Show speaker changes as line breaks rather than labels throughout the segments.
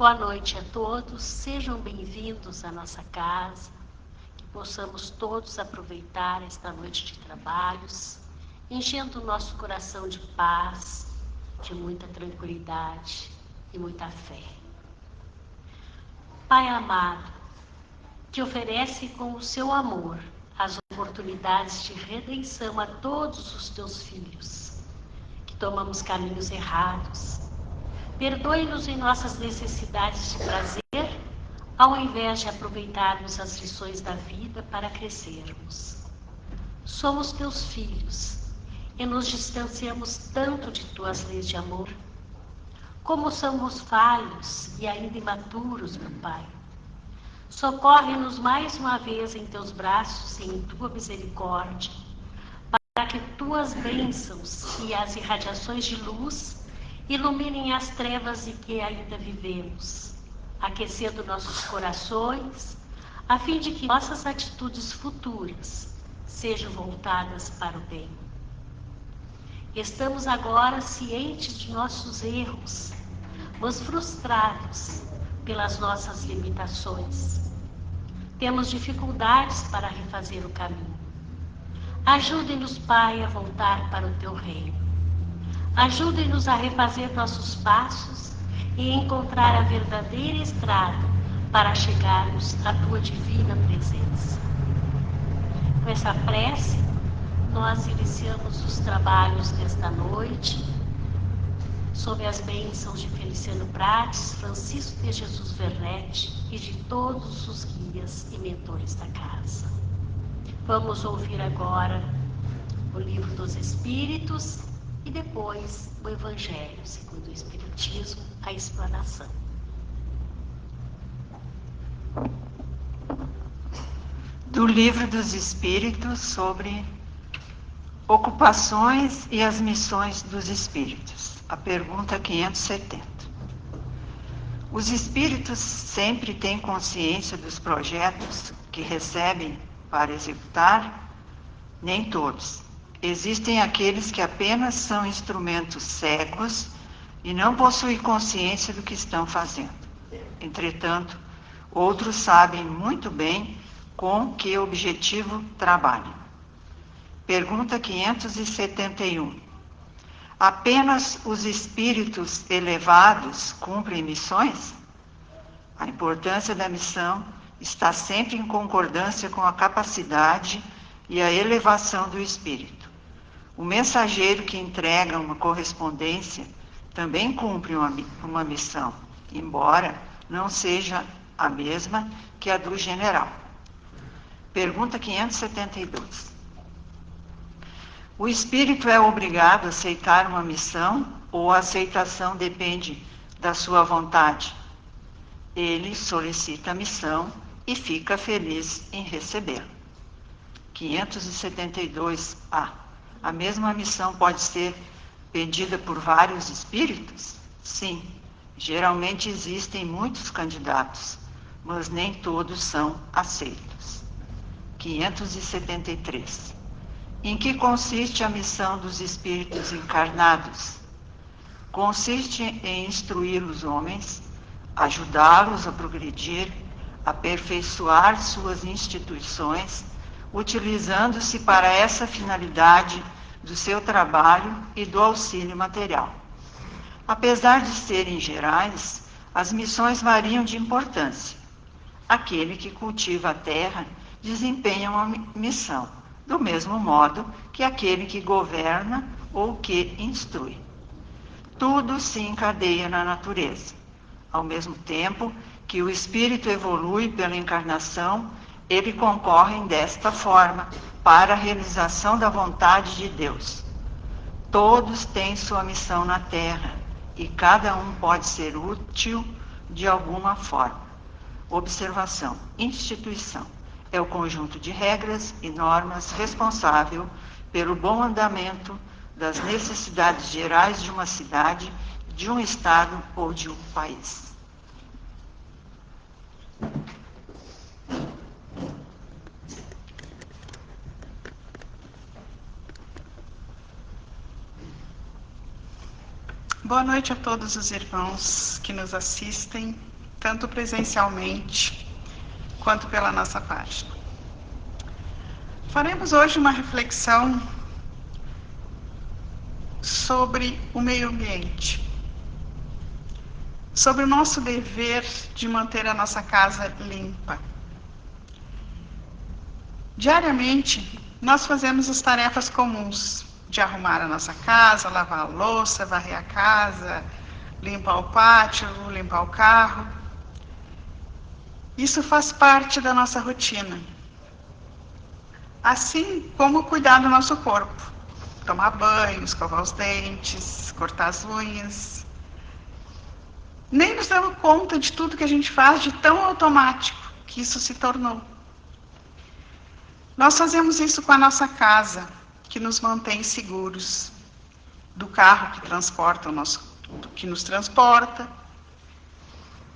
Boa noite a todos, sejam bem-vindos à nossa casa, que possamos todos aproveitar esta noite de trabalhos, enchendo o nosso coração de paz, de muita tranquilidade e muita fé. Pai amado, que oferece com o seu amor as oportunidades de redenção a todos os teus filhos, que tomamos caminhos errados. Perdoe-nos em nossas necessidades de prazer, ao invés de aproveitarmos as lições da vida para crescermos. Somos teus filhos e nos distanciamos tanto de tuas leis de amor. Como somos falhos e ainda imaturos, meu Pai. Socorre-nos mais uma vez em teus braços e em tua misericórdia, para que tuas bênçãos e as irradiações de luz iluminem as trevas em que ainda vivemos, aquecendo nossos corações, a fim de que nossas atitudes futuras sejam voltadas para o bem. Estamos agora cientes de nossos erros, mas frustrados pelas nossas limitações. Temos dificuldades para refazer o caminho. Ajude-nos, Pai, a voltar para o teu reino. Ajude-nos a refazer nossos passos e encontrar a verdadeira estrada para chegarmos à tua divina presença. Com essa prece, nós iniciamos os trabalhos desta noite, sob as bênçãos de Feliciano Prates, Francisco de Jesus Vernetti e de todos os guias e mentores da casa. Vamos ouvir agora o Livro dos Espíritos e depois o Evangelho segundo o Espiritismo, a explanação.
Do Livro dos Espíritos sobre ocupações e as missões dos espíritos. A pergunta 570. Os espíritos sempre têm consciência dos projetos que recebem para executar? Nem todos. Existem aqueles que apenas são instrumentos cegos e não possuem consciência do que estão fazendo. Entretanto, outros sabem muito bem com que objetivo trabalham. Pergunta 571. Apenas os espíritos elevados cumprem missões? A importância da missão está sempre em concordância com a capacidade e a elevação do espírito. O mensageiro que entrega uma correspondência também cumpre uma missão, embora não seja a mesma que a do general. Pergunta 572. O espírito é obrigado a aceitar uma missão ou a aceitação depende da sua vontade? Ele solicita a missão e fica feliz em recebê-la. 572A. A mesma missão pode ser pedida por vários espíritos? Sim, geralmente existem muitos candidatos, mas nem todos são aceitos. 573. Em que consiste a missão dos espíritos encarnados? Consiste em instruir os homens, ajudá-los a progredir, aperfeiçoar suas instituições, utilizando-se para essa finalidade do seu trabalho e do auxílio material. Apesar de serem gerais, as missões variam de importância. Aquele que cultiva a terra desempenha uma missão, do mesmo modo que aquele que governa ou que instrui. Tudo se encadeia na natureza. Ao mesmo tempo que o espírito evolui pela encarnação, ele concorre desta forma para a realização da vontade de Deus. Todos têm sua missão na Terra e cada um pode ser útil de alguma forma. Observação: instituição é o conjunto de regras e normas responsável pelo bom andamento das necessidades gerais de uma cidade, de um estado ou de um país.
Boa noite a todos os irmãos que nos assistem tanto presencialmente quanto pela nossa página. Faremos hoje uma reflexão sobre o meio ambiente, sobre o nosso dever de manter a nossa casa limpa. Diariamente, nós fazemos as tarefas comuns de arrumar a nossa casa, lavar a louça, varrer a casa, limpar o pátio, limpar o carro. Isso faz parte da nossa rotina. Assim como cuidar do nosso corpo. Tomar banho, escovar os dentes, cortar as unhas. Nem nos damos conta de tudo que a gente faz de tão automático que isso se tornou. Nós fazemos isso com a nossa casa, que nos mantém seguros, do carro que nos transporta,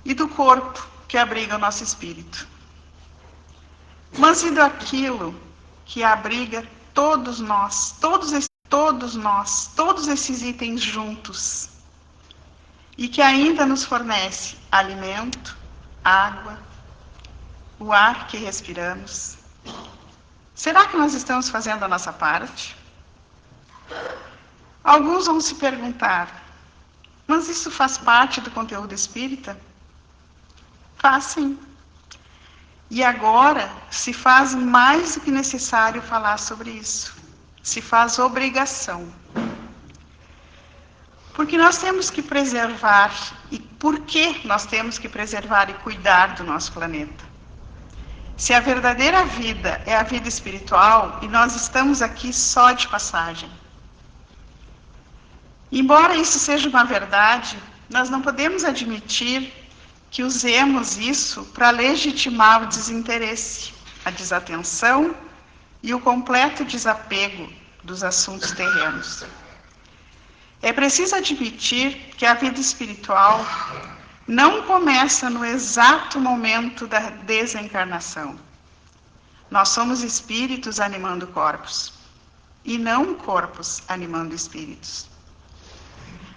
e do corpo que abriga o nosso espírito. Mas e daquilo que abriga todos esses itens juntos, e que ainda nos fornece alimento, água, o ar que respiramos? Será que nós estamos fazendo a nossa parte? Alguns vão se perguntar, mas isso faz parte do conteúdo espírita? Faz sim. E agora se faz mais do que necessário falar sobre isso. Se faz obrigação. Porque nós temos que preservar, e por que nós temos que preservar e cuidar do nosso planeta? Se a verdadeira vida é a vida espiritual, e nós estamos aqui só de passagem. Embora isso seja uma verdade, nós não podemos admitir que usemos isso para legitimar o desinteresse, a desatenção e o completo desapego dos assuntos terrenos. É preciso admitir que a vida espiritual não começa no exato momento da desencarnação. Nós somos espíritos animando corpos, e não corpos animando espíritos.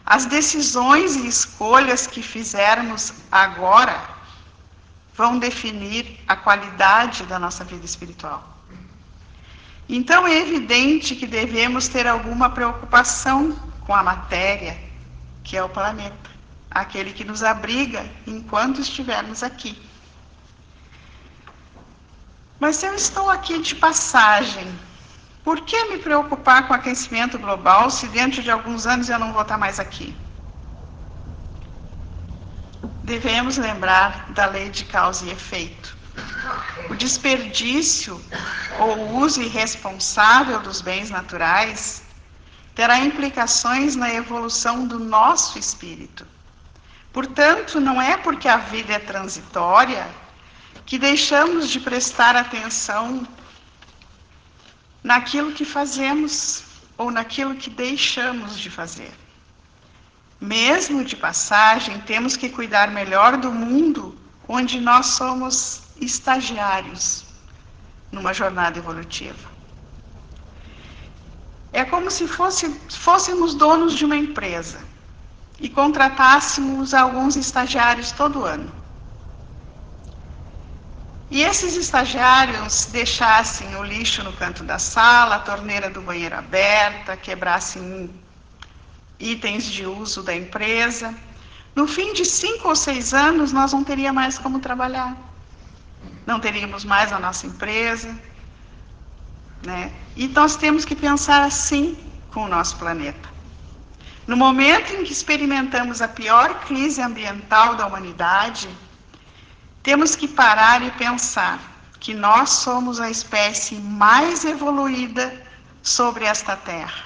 As decisões e escolhas que fizermos agora vão definir a qualidade da nossa vida espiritual. Então é evidente que devemos ter alguma preocupação com a matéria, que é o planeta, aquele que nos abriga enquanto estivermos aqui. Mas se eu estou aqui de passagem, por que me preocupar com o aquecimento global se dentro de alguns anos eu não vou estar mais aqui? Devemos lembrar da lei de causa e efeito. O desperdício ou o uso irresponsável dos bens naturais terá implicações na evolução do nosso espírito. Portanto, não é porque a vida é transitória que deixamos de prestar atenção naquilo que fazemos ou naquilo que deixamos de fazer. Mesmo de passagem, temos que cuidar melhor do mundo onde nós somos estagiários numa jornada evolutiva. É como se fôssemos donos de uma empresa e contratássemos alguns estagiários todo ano. E esses estagiários deixassem o lixo no canto da sala, a torneira do banheiro aberta, quebrassem itens de uso da empresa. No fim de 5 ou 6 anos, nós não teríamos mais como trabalhar. Não teríamos mais a nossa empresa, né? E nós temos que pensar assim com o nosso planeta. No momento em que experimentamos a pior crise ambiental da humanidade, temos que parar e pensar que nós somos a espécie mais evoluída sobre esta Terra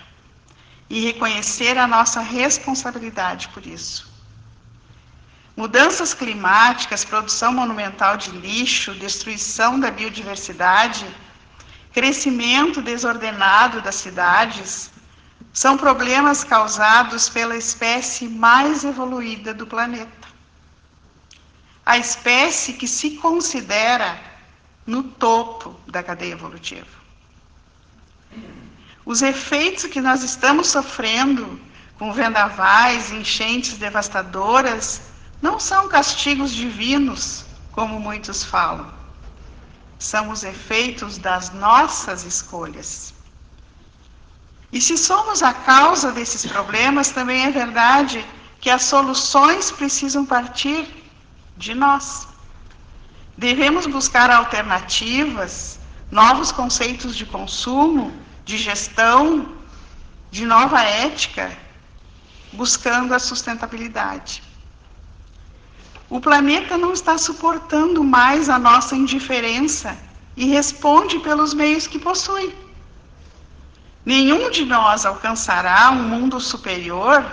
e reconhecer a nossa responsabilidade por isso. Mudanças climáticas, produção monumental de lixo, destruição da biodiversidade, crescimento desordenado das cidades, são problemas causados pela espécie mais evoluída do planeta. A espécie que se considera no topo da cadeia evolutiva. Os efeitos que nós estamos sofrendo com vendavais, enchentes devastadoras, não são castigos divinos, como muitos falam. São os efeitos das nossas escolhas. E se somos a causa desses problemas, também é verdade que as soluções precisam partir de nós. Devemos buscar alternativas, novos conceitos de consumo, de gestão, de nova ética, buscando a sustentabilidade. O planeta não está suportando mais a nossa indiferença e responde pelos meios que possui. Nenhum de nós alcançará um mundo superior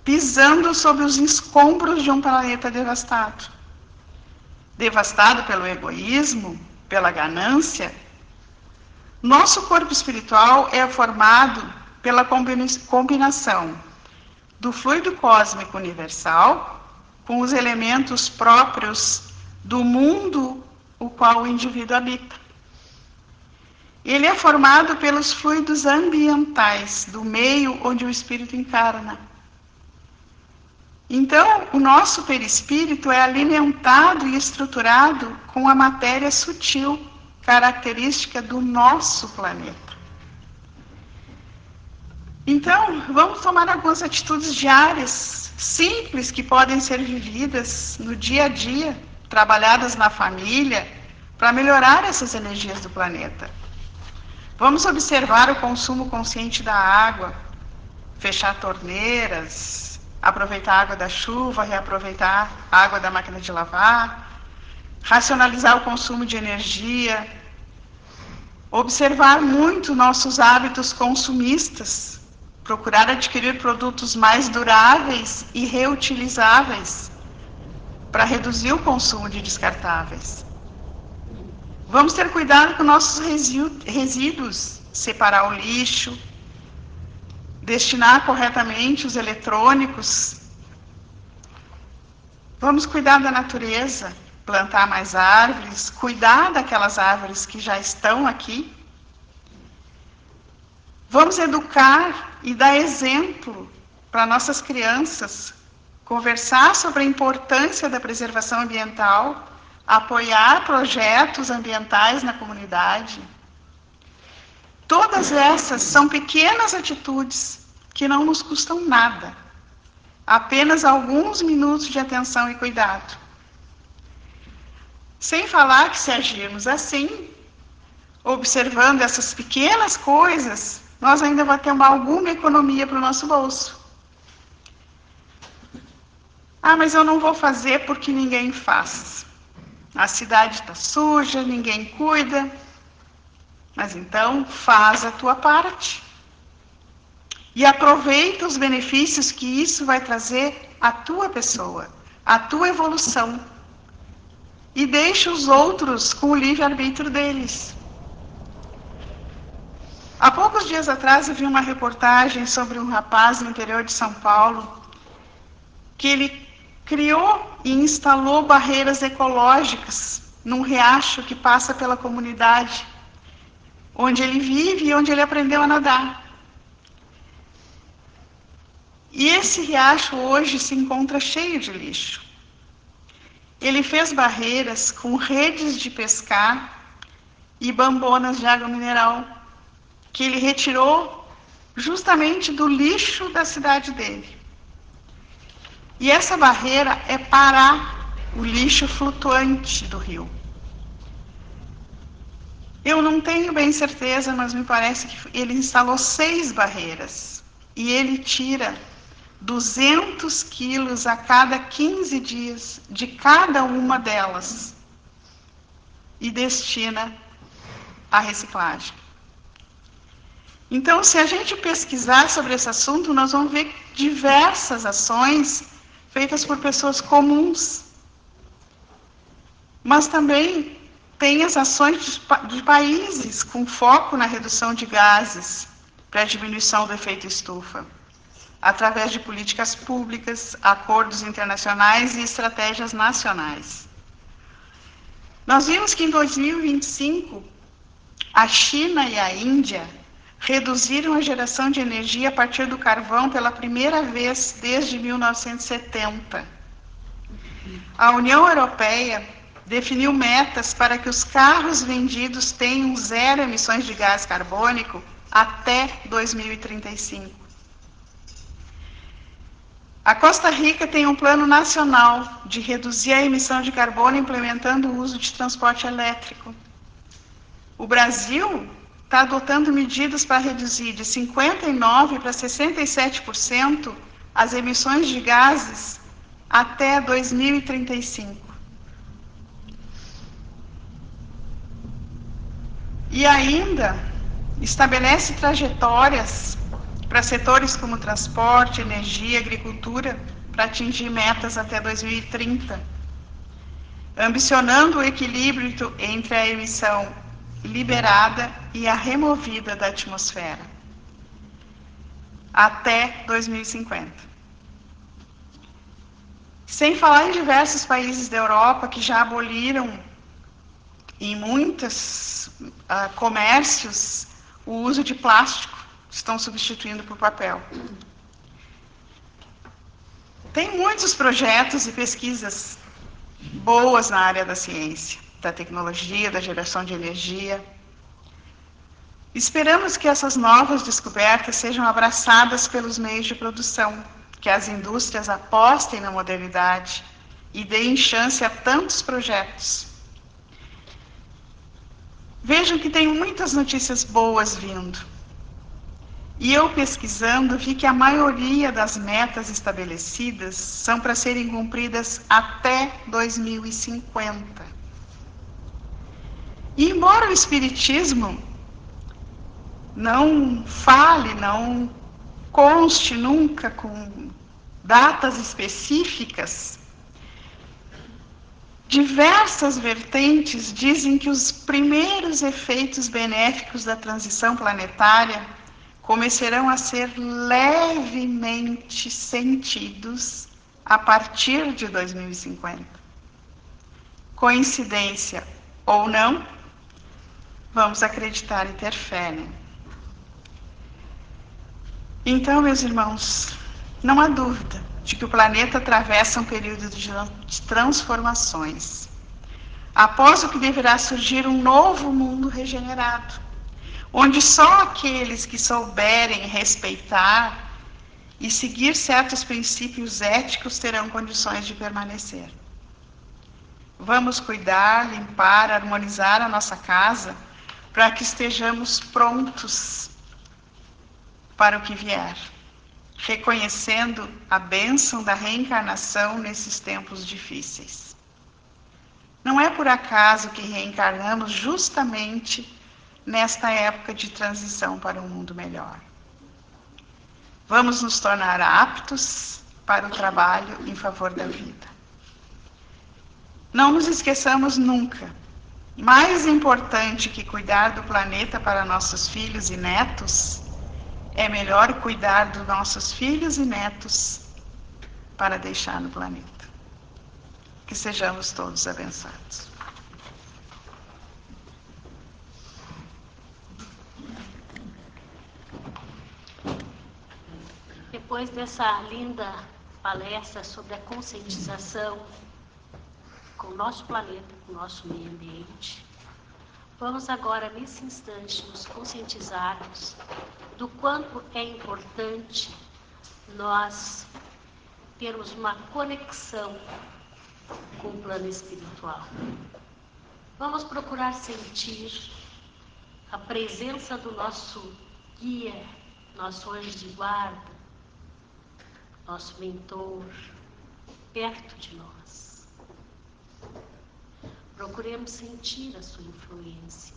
pisando sobre os escombros de um planeta devastado. Devastado pelo egoísmo, pela ganância. Nosso corpo espiritual é formado pela combinação do fluido cósmico universal com os elementos próprios do mundo o qual o indivíduo habita. Ele é formado pelos fluidos ambientais do meio onde o espírito encarna. Então, o nosso perispírito é alimentado e estruturado com a matéria sutil, característica do nosso planeta. Então, vamos tomar algumas atitudes diárias, simples, que podem ser vividas no dia a dia, trabalhadas na família, para melhorar essas energias do planeta. Vamos observar o consumo consciente da água, fechar torneiras, aproveitar a água da chuva, reaproveitar a água da máquina de lavar, racionalizar o consumo de energia, observar muito nossos hábitos consumistas, procurar adquirir produtos mais duráveis e reutilizáveis para reduzir o consumo de descartáveis. Vamos ter cuidado com nossos resíduos, separar o lixo, destinar corretamente os eletrônicos. Vamos cuidar da natureza, plantar mais árvores, cuidar daquelas árvores que já estão aqui. Vamos educar e dar exemplo para nossas crianças, conversar sobre a importância da preservação ambiental, apoiar projetos ambientais na comunidade. Todas essas são pequenas atitudes que não nos custam nada, apenas alguns minutos de atenção e cuidado. Sem falar que se agirmos assim, observando essas pequenas coisas, nós ainda vamos ter alguma economia para o nosso bolso. Ah, mas eu não vou fazer porque ninguém faz. A cidade está suja, ninguém cuida. Mas então, faz a tua parte. E aproveita os benefícios que isso vai trazer à tua pessoa, à tua evolução. E deixa os outros com o livre-arbítrio deles. Há poucos dias atrás eu vi uma reportagem sobre um rapaz no interior de São Paulo que ele criou e instalou barreiras ecológicas num riacho que passa pela comunidade onde ele vive e onde ele aprendeu a nadar. E esse riacho hoje se encontra cheio de lixo. Ele fez barreiras com redes de pescar e bambonas de água mineral, que ele retirou justamente do lixo da cidade dele. E essa barreira é parar o lixo flutuante do rio. Eu não tenho bem certeza, mas me parece que ele instalou 6 barreiras. E ele tira 200 quilos a cada 15 dias de cada uma delas e destina à reciclagem. Então, se a gente pesquisar sobre esse assunto, nós vamos ver diversas ações feitas por pessoas comuns. Mas também tem as ações de países com foco na redução de gases para a diminuição do efeito estufa, através de políticas públicas, acordos internacionais e estratégias nacionais. Nós vimos que em 2025, a China e a Índia reduziram a geração de energia a partir do carvão pela primeira vez desde 1970. A União Europeia definiu metas para que os carros vendidos tenham 0 emissões de gás carbônico até 2035. A Costa Rica tem um plano nacional de reduzir a emissão de carbono implementando o uso de transporte elétrico. O Brasil está adotando medidas para reduzir de 59% para 67% as emissões de gases até 2035. E ainda estabelece trajetórias para setores como transporte, energia, agricultura, para atingir metas até 2030, ambicionando o equilíbrio entre a emissão liberada e a removida da atmosfera, até 2050. Sem falar em diversos países da Europa que já aboliram em muitos comércios o uso de plástico, estão substituindo por papel. Tem muitos projetos e pesquisas boas na área da ciência, da tecnologia, da geração de energia. Esperamos que essas novas descobertas sejam abraçadas pelos meios de produção, que as indústrias apostem na modernidade e deem chance a tantos projetos. Vejam que tem muitas notícias boas vindo. E eu pesquisando vi que a maioria das metas estabelecidas são para serem cumpridas até 2050. E embora o Espiritismo não fale, não conste nunca com datas específicas, diversas vertentes dizem que os primeiros efeitos benéficos da transição planetária começarão a ser levemente sentidos a partir de 2050. Coincidência ou não, vamos acreditar e ter fé, né? Então, meus irmãos, não há dúvida de que o planeta atravessa um período de transformações, após o que deverá surgir um novo mundo regenerado, onde só aqueles que souberem respeitar e seguir certos princípios éticos terão condições de permanecer. Vamos cuidar, limpar, harmonizar a nossa casa para que estejamos prontos para o que vier, reconhecendo a bênção da reencarnação nesses tempos difíceis. Não é por acaso que reencarnamos justamente nesta época de transição para um mundo melhor. Vamos nos tornar aptos para o trabalho em favor da vida. Não nos esqueçamos nunca, mais importante que cuidar do planeta para nossos filhos e netos, é melhor cuidar dos nossos filhos e netos para deixar no planeta. Que sejamos todos abençoados.
Depois dessa linda palestra sobre a conscientização com o nosso planeta, com o nosso meio ambiente, vamos agora, nesse instante, nos conscientizarmos do quanto é importante nós termos uma conexão com o plano espiritual. Vamos procurar sentir a presença do nosso guia, nosso anjo de guarda, nosso mentor, perto de nós. Procuremos sentir a sua influência.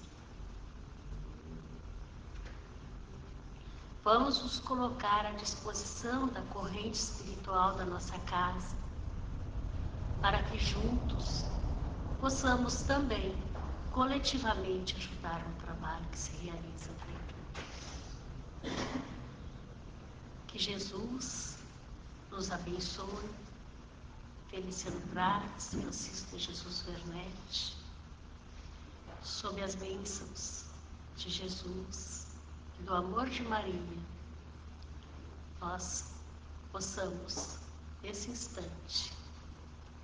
Vamos nos colocar à disposição da corrente espiritual da nossa casa, para que juntos possamos também, coletivamente, ajudar no trabalho que se realiza por aqui. Que Jesus nos abençoe, Feliciano Prates, Francisco de Jesus Werneck, sob as bênçãos de Jesus e do amor de Maria, nós possamos, nesse instante,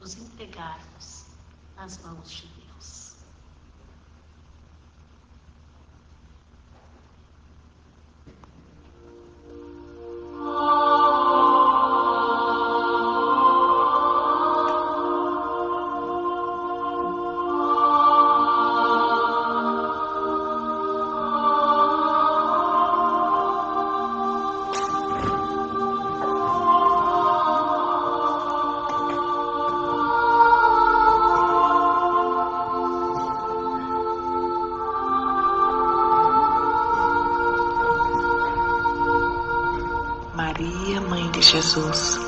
nos entregarmos nas mãos de Deus.
Maria, Mãe de Jesus,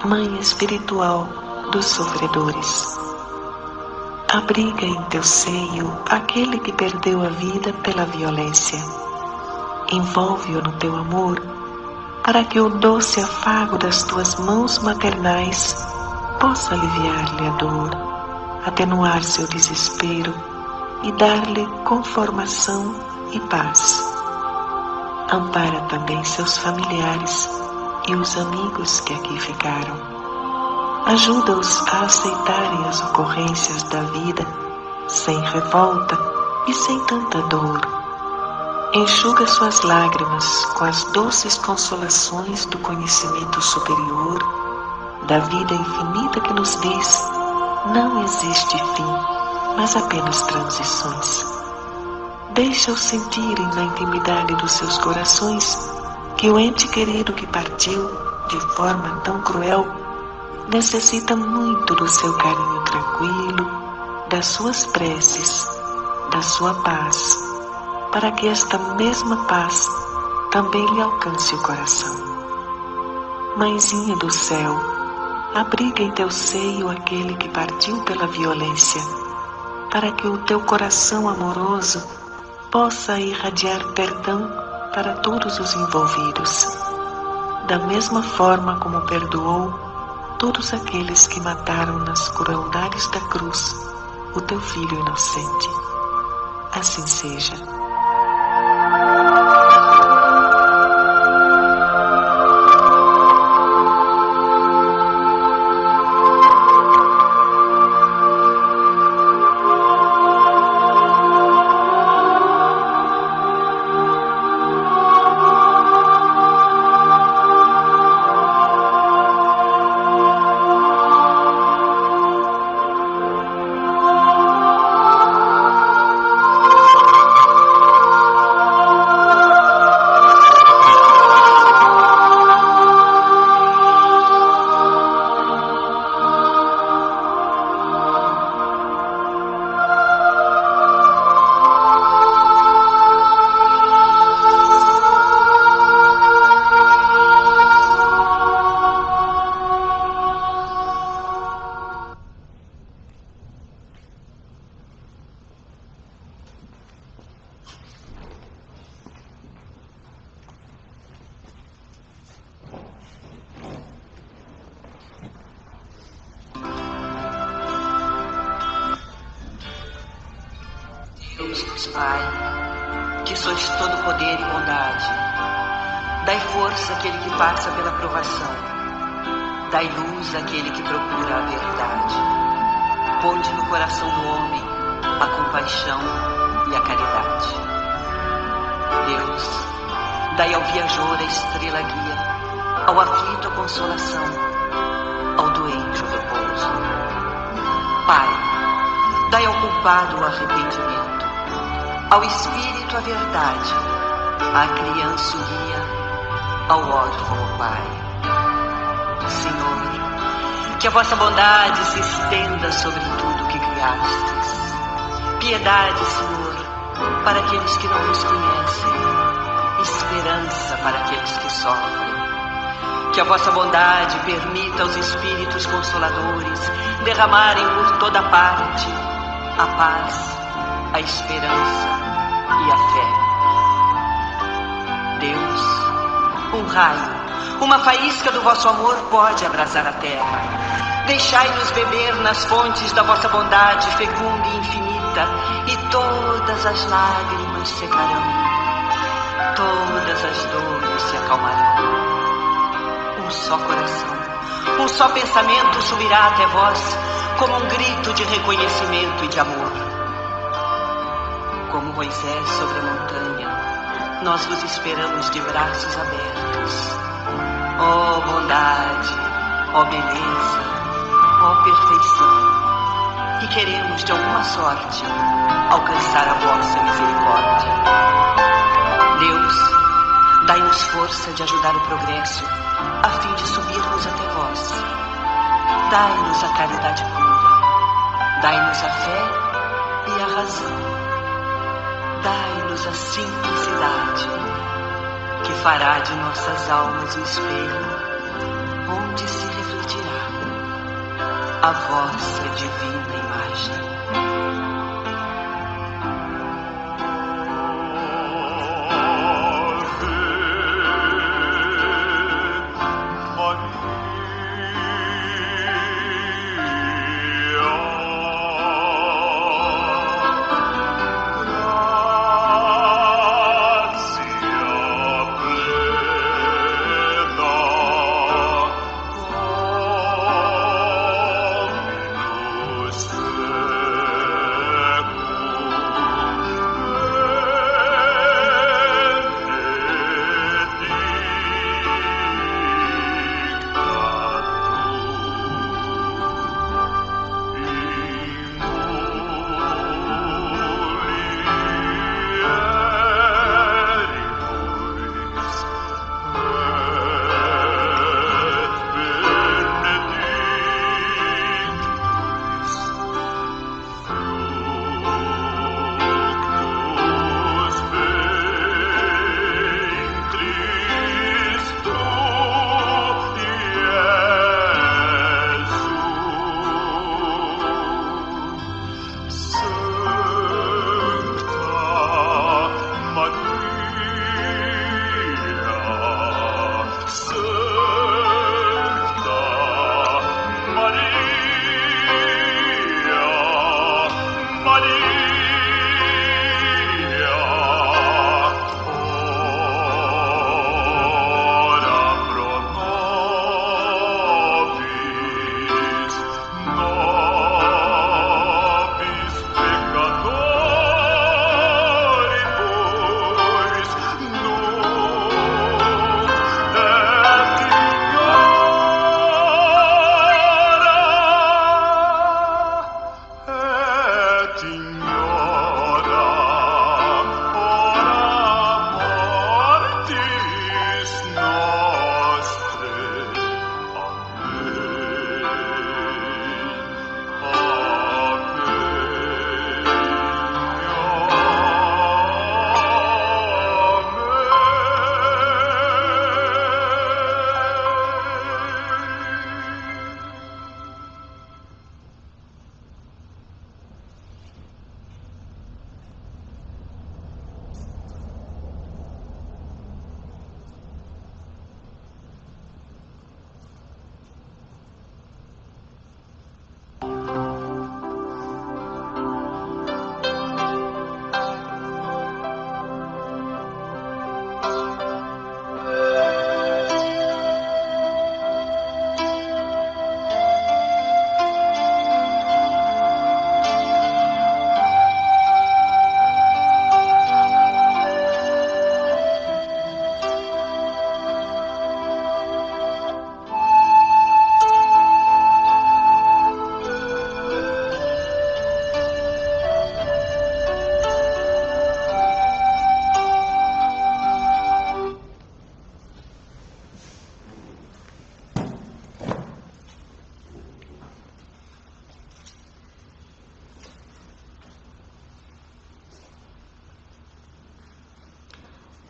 Mãe espiritual dos sofredores, abriga em teu seio aquele que perdeu a vida pela violência. Envolve-o no teu amor, para que o doce afago das tuas mãos maternais possa aliviar-lhe a dor, atenuar seu desespero e dar-lhe conformação e paz. Ampara também seus familiares e os amigos que aqui ficaram. Ajuda-os a aceitarem as ocorrências da vida sem revolta e sem tanta dor. Enxuga suas lágrimas com as doces consolações do conhecimento superior, da vida infinita que nos diz: não existe fim, mas apenas transições. Deixa-os sentirem na intimidade dos seus corações que o ente querido que partiu de forma tão cruel necessita muito do seu carinho tranquilo, das suas preces, da sua paz, para que esta mesma paz também lhe alcance o coração. Mãezinha do céu, abriga em teu seio aquele que partiu pela violência, para que o teu coração amoroso possa irradiar perdão para todos os envolvidos, da mesma forma como perdoou todos aqueles que mataram nas crueldades da cruz o teu filho inocente. Assim seja.
Deus, Pai, que sois todo poder e bondade, dai força àquele que passa pela provação, dai luz àquele que procura a verdade, ponde no coração do homem a compaixão e a caridade. Deus, dai ao viajor a estrela guia, ao aflito a consolação, ao doente o repouso. Pai, dai ao culpado o arrependimento, ao espírito a verdade, à criança o guia, ao órfão o pai. Senhor, que a vossa bondade se estenda sobre tudo que criastes. Piedade, Senhor, para aqueles que não nos conhecem, esperança para aqueles que sofrem. Que a vossa bondade permita aos espíritos consoladores derramarem por toda parte a paz, a esperança e a fé. Deus, um raio, uma faísca do vosso amor pode abrasar a terra. Deixai-nos beber nas fontes da vossa bondade fecunda e infinita, e todas as lágrimas secarão, todas as dores se acalmarão. Um só coração, Um só pensamento subirá até vós, como um grito de reconhecimento e de amor. Como Moisés sobre a montanha, nós vos esperamos de braços abertos. Ó bondade, ó beleza, ó perfeição, que queremos de alguma sorte alcançar a vossa misericórdia. Deus, dai-nos força de ajudar o progresso, a fim de subirmos até vós. Dai-nos a caridade pura, dai-nos a fé e a razão. Dai-nos a simplicidade, que fará de nossas almas um espelho, onde se refletirá a vossa divina imagem.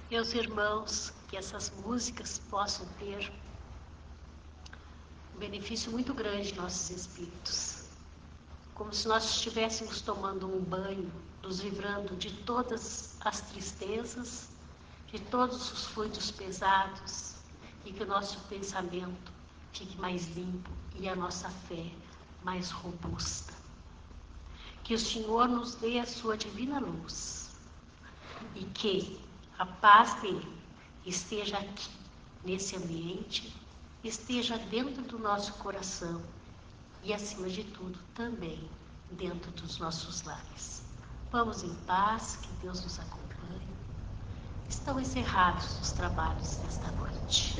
Meus irmãos, que essas músicas possam ter um benefício muito grande em nossos espíritos. Como se nós estivéssemos tomando um banho, nos livrando de todas as tristezas, de todos os fluidos pesados, e que o nosso pensamento fique mais limpo e a nossa fé mais robusta. Que o Senhor nos dê a sua divina luz e que a paz dele esteja aqui, nesse ambiente, esteja dentro do nosso coração e, acima de tudo, também dentro dos nossos lares. Vamos em paz, que Deus nos acompanhe. Estão encerrados os trabalhos desta noite.